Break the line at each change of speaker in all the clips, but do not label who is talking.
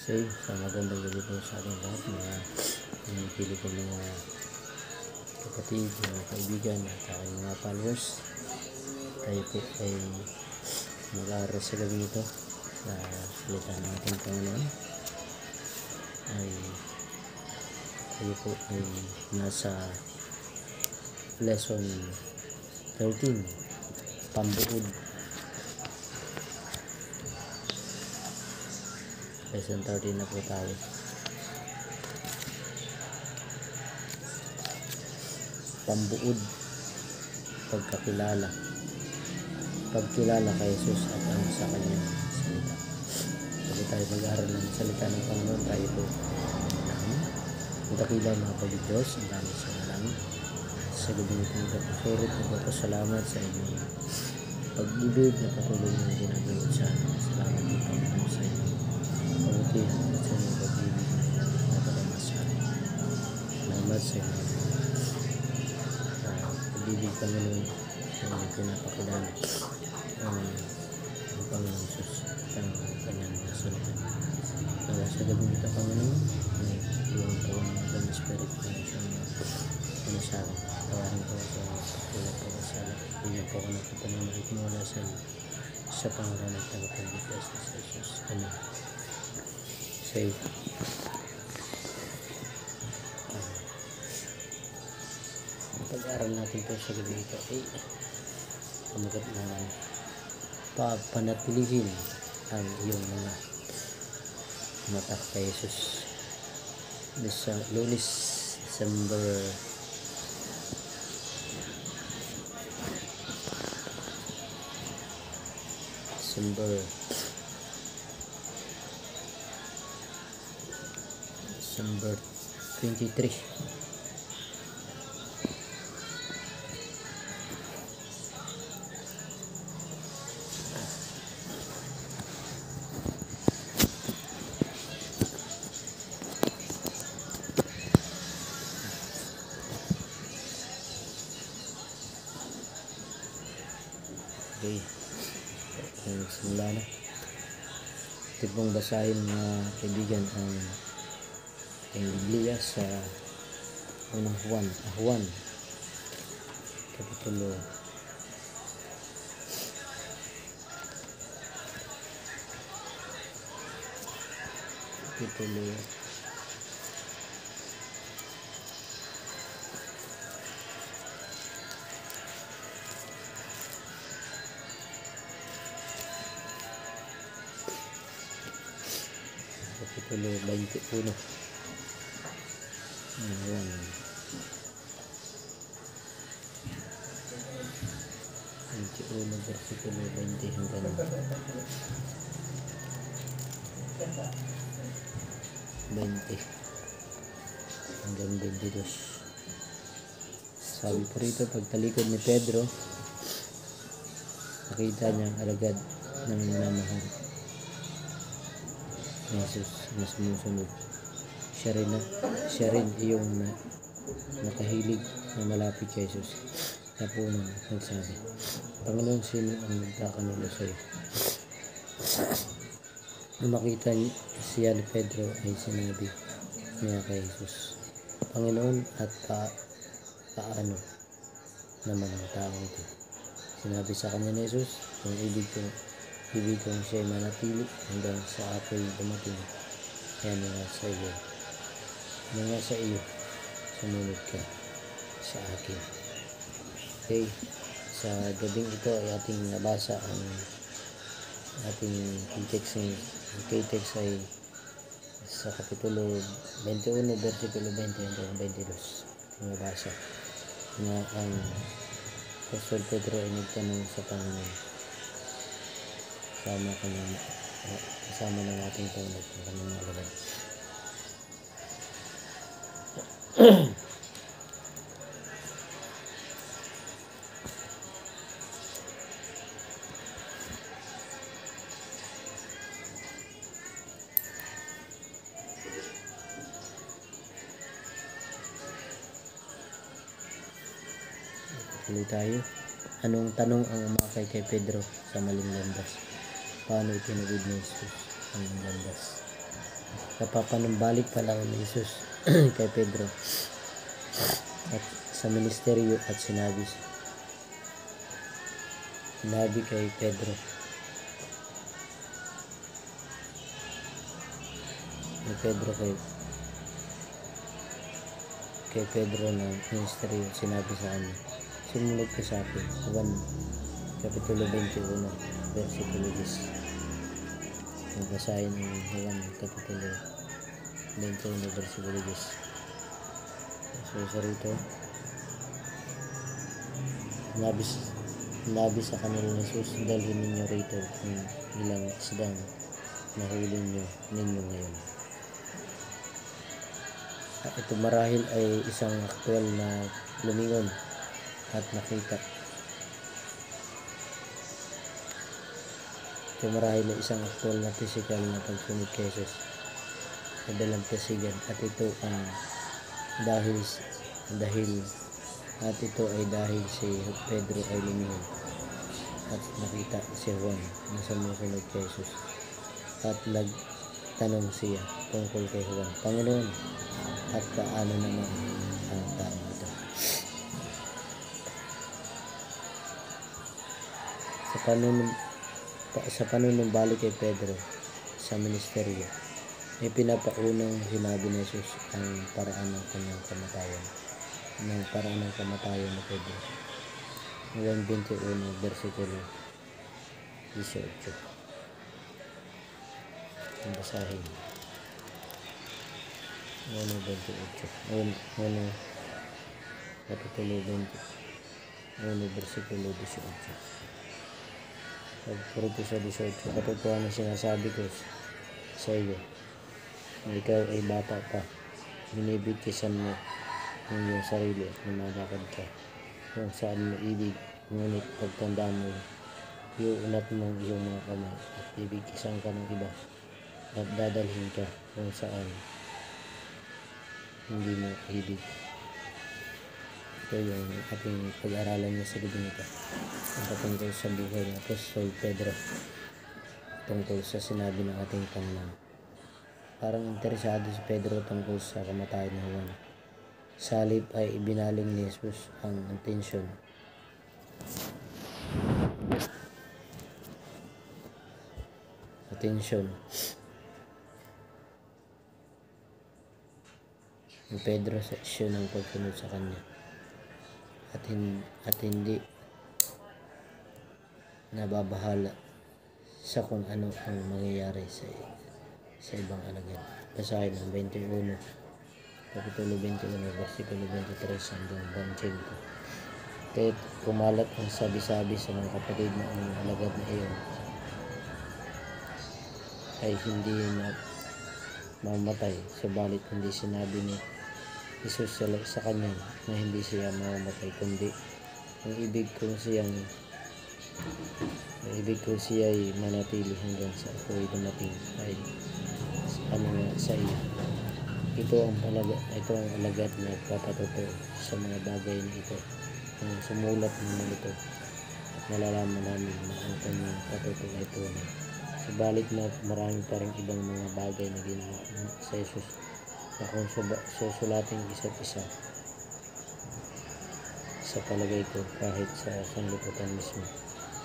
Okay, sa magandang gabi po sa ating lahat, mga pinipili ko mga kapatid, mga kaibigan at aking mga followers. Tayo po ay mag-aaral sa gabi ito sa salita ng ating Panginoon. Ay tayo po ay nasa lesson 13, pambuod. Lesson 13 na po tayo. Pambuod, pagkakilala, pagkilala kay Jesus at ang sa kanyang salita. Bago tayo mag-aaral ng salita ng Panginoon, tayo po ang dakilang mga pag-Diyos, ang dami sa langit. Sa gabi nitong kapasurit, nagpapasalamat sa inyong pag-ibig na patuloy ng ginagawa sa amin. Salamat din Panginoon sa inyong pagutihan at sa inyong pag-ibig na napadama sa amin. Salamat sa inyong pag-ibig, Panginoon, na inyong pinapakilala ang Panginoon Jesus at ang kanyang salita. Kaya sa gabi nito, Panginoon, ay iwan po ng Holy Spirit na siyang pinasabi. Tawarin po sa pagkulat po sa sala. Bigyan po ako ng kapanamahit mula sa inyo sa pangalan at tagapagligtas sa Jesus. Amen. Say, pag-aaral natin po sa gabi ito ay pamagat na papanatilihin ang iyong mga mata kay Jesus. Lunes, December 23. Okay, simula na. Ito pong basahin mga kaibigan ang Biblia sa unang Juan kapitulo 21. Ayan. 21 versikulo 20 hanggang 22. Sabi po rito, pagtalikod ni Pedro, nakita niya ang alagad ng minamahal ni Jesus na sumusunod. Siya rin iyong nakahilig na malapit kay Jesus. Napunan at nagsabi, Panginoon, sino ang nagkakanulo sa iyo? Nung makita siya ni Pedro ay sinabi niya kay Jesus, Panginoon, at paano naman ang tao ito? Sinabi sa kanya ni Jesus, kung ibig kong siya'y manatili hanggang sa ako'y dumating, kaya nga sa iyo, sumunod ka sa akin. Okay, sa gabing ito ay ating nabasa ang ating K-text ay sa kapitulo 21, versikulo 20 hanggang 22. Ating nabasa na ang Apostol Pedro ay nagtanong sa Panginoon kasama ng ating Panginoon ng kanyang alagad. Tuloy tayo. Anong tanong ang umakay kay Pedro sa maling landas? Paano itinawid ni Jesus ang landas? Kapapanumbalik pa lang ni Jesus kay Pedro at sa ministeryo at sinabi kay Pedro kay Pedro ng ministeryo at sinabi sa kanya, sumunod ka sa akin. Juan Kapitulo 21 versikulo 10. Magbasahin ng Juan Kapitulo 21 versikulo 10. So sa rito, nabi sa kanila ni Jesus, dalhin ninyo rito ang ilang isdang nahuli ninyo ngayon. Ito marahil ay isang aktwal na lumingon at nakita. Ito marahil ay isang aktwal na physical na pagsunod kay Jesus sa dalampasigan, at ito ang dahil si Pedro ay lumingon at nakita si Juan na sumusunod kay Jesus, at nagtanong siya tungkol kay Juan, Panginoon, at paano naman ang tao ito? Sa panunumbalik kay Pedro sa ministeryo, ay pinapaunang sinabi ni Jesus ang paraan ng kanyang kamatayan, ni Pedro. Juan 21 versikulo 18. Ang basahin. Juan 28. Juan Kapitulo 21 versikulo 18. Pagpurito sa 18, katotohanan na sinasabi ko sa iyo, na ikaw ay bata pa, binibigkisan mo ang iyong sarili at lumalakad ka kung saan mo ibig, ngunit pagtandaan mo, iuunat mo ang iyong mga kamay at bibigkisan ka ng iba at dadalhin ka kung saan hindi mo ibig. Ito yung ating pag-aralan niya sa gabi nito, ang patungkol sa buhay ng Apostol Pedro, tungkol sa sinabi ng ating Panginoon. Parang interesado si Pedro tungkol sa kamatayan ni Juan. Sa halip ay ibinaling ni Jesus ang atensyon ni Pedro sa isyu ng pagsunod sa kanya, at hindi nababahala sa kung ano ang mangyayari sa ibang alagad. Basahin ang 21, Kapitulo 21, versikulo 23 hanggang 25. Kahit kumalat ang sabi-sabi sa mga kapatid na ang alagad na iyon ay hindi na mamatay, subalit hindi sinabi ni Jesus sa kanya na hindi siya mamamatay, kundi ang ibig ko siya ay manatili hanggang sa ako'y dumating ay sa iyo. Ito ang alagad na nagpapatotoo sa mga bagay na ito. Ang sumulat naman ito at malalaman namin na ang kanyang patotoo ay tunay. Subalit marami pa rin ibang mga bagay na ginawa sa Jesus na kung susulating isa't isa, sa palagay ko kahit sa sanlibutan mismo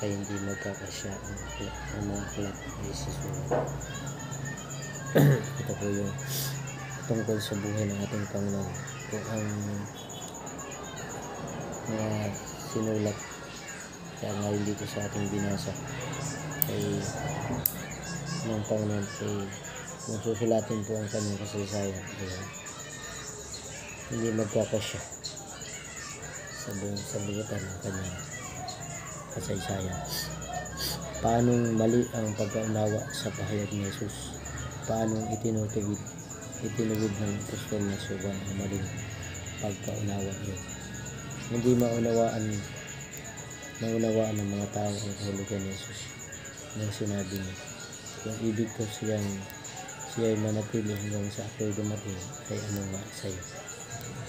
ay hindi magkakasya ang mga aklat ay isusulat. Ito po yung tungkol sa buhay ng ating Panginoon. Ito ang mga sinulat, kaya ngayon dito sa ating binasa ay ng Panginoon, ay kung susulatin po ang kanyang kasaysayan, hindi magkakasya sa buutan ng kanyang kasaysayan. Paanong mali ang pagkaunawa sa pahayag ni Jesus? Paanong itinuwid ng apostol na Juan ang maling pagkaunawa niyo? Hindi maunawaan ng mga tao ang kahulugan ni Jesus nang sinabi niya, kung ibig ko siya'y manatili hanggang sa ako'y dumating, ay ano nga sa'yo?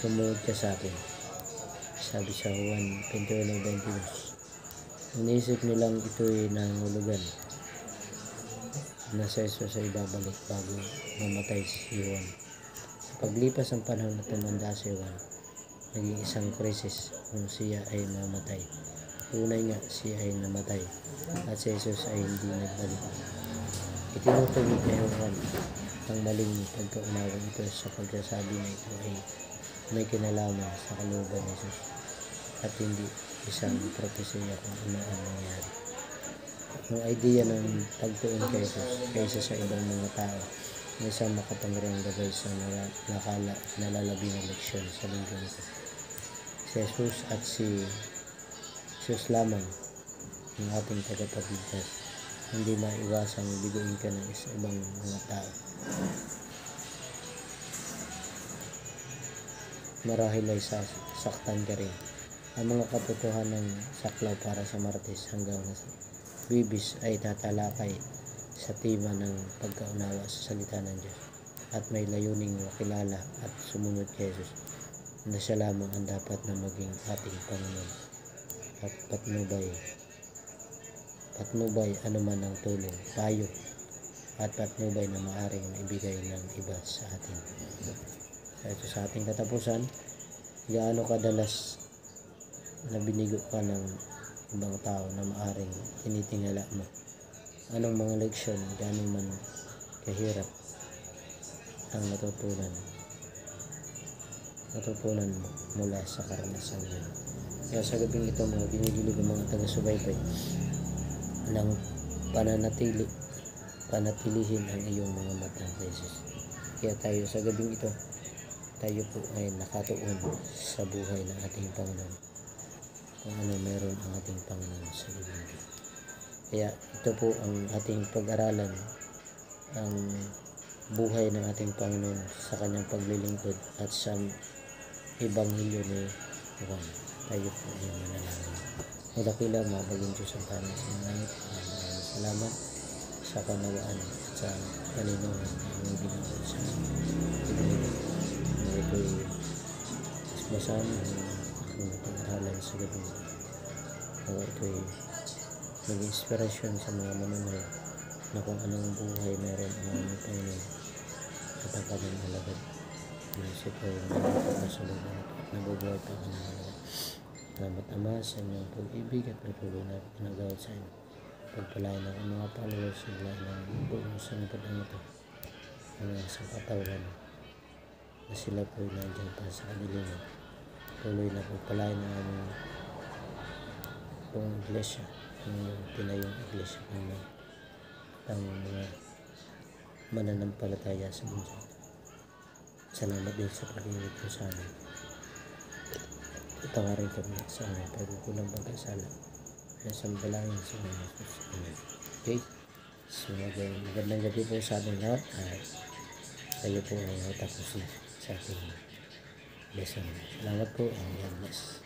Sumunod ka sa akin, sabi sa Juan 21:22. Inisip nilang ito'y nangulugan na si Jesus ay babalik bago mamatay si Juan. Sa paglipas ng panahon na tumanda si Juan, naging isang krisis kung siya ay mamatay. Tunay nga siya ay namatay at si Jesus ay hindi nagbalik. Itinutuwid ni Juan ang maling pagkaunawang ito sa pagsasabi na ito ay may kinalaman sa kalooban ni Jesus at hindi isang propesya kung ano ang nangyari. Ang idea ng pagtuon kay Jesus kaysa sa ibang mga tao ay isang makapangyarihang gabay sa nalalabi na leksyon sa linggo nito. Si Jesus at si Jesus lamang ang ating tagapagligtas. Hindi maiwasang biguin ka ng ibang mga tao. Marahil ay saktan ka rin. Ang mga katotohanan saklaw para sa Martes hanggang Bibis ay tatalakay sa tema ng pagkaunawa sa salita ng Diyos at may layuning makilala at sumunod kay Jesus na siya lamang ang dapat na maging ating Panginoon at patnubay anuman ang tulong, payo at patnubay na maaring maibigay ng iba sa atin. Ito sa ating katapusan, gaano kadalas na binigo ka ng ibang tao na maaring tinitingala mo? Anong mga leksyon, gaano man kahirap ang natutunan mo mula sa karanasan yun? Kaya sa gabing ito, mga ginigilig ng mga taga-subaybay ng panatilihin ang iyong mga mata sa Jesus. Kaya tayo sa gabing ito, tayo po ay nakatuon sa buhay ng ating Panginoon, kung ano meron ang ating Panginoon sa libing. Kaya ito po ang ating pag-aralan, ang buhay ng ating Panginoon sa kanyang paglilingkod at sa Ebanghelyo ni Juan. Tayo po ay manalangin. Madakila mabaging Diyos ang tanong sa mga langit. Maraming salamat sa panawaan at sa kalinuhan na inyong ginagawa sa Ebanghelyo. Ito'y isbasan ang aking pag-aralan sa gabi. Ito'y maging inspirasyon sa mga manunood na kung anong buhay meron ang aming Panginoon at ang kanyang alagad. Siya po ay nagpapasalamat at nabubuhay pa ang alagad. Salamat Ama sa inyong pag-ibig at patuloy na pinagawad sa inyo. Pagpalain ng mga followers sila ng buong sangkatang ito hanggang sa katawan na sila po ay nandiyan pa sa kanilang tuloy na pagpalain ng aming buong iglesia, ang tinayong iglesia ng mga mananampalataya sa mundo. Salamat din sa pag-ibig ko sa amin. Tawarin kami sa aming pagkukulang pagkasala. Kaya sambalangin sa mga Jesus. Amen. Okay? So magandang gabi po sa ating lahat at tayo po ay natapos na sa ating lesson. Salamat po and God bless.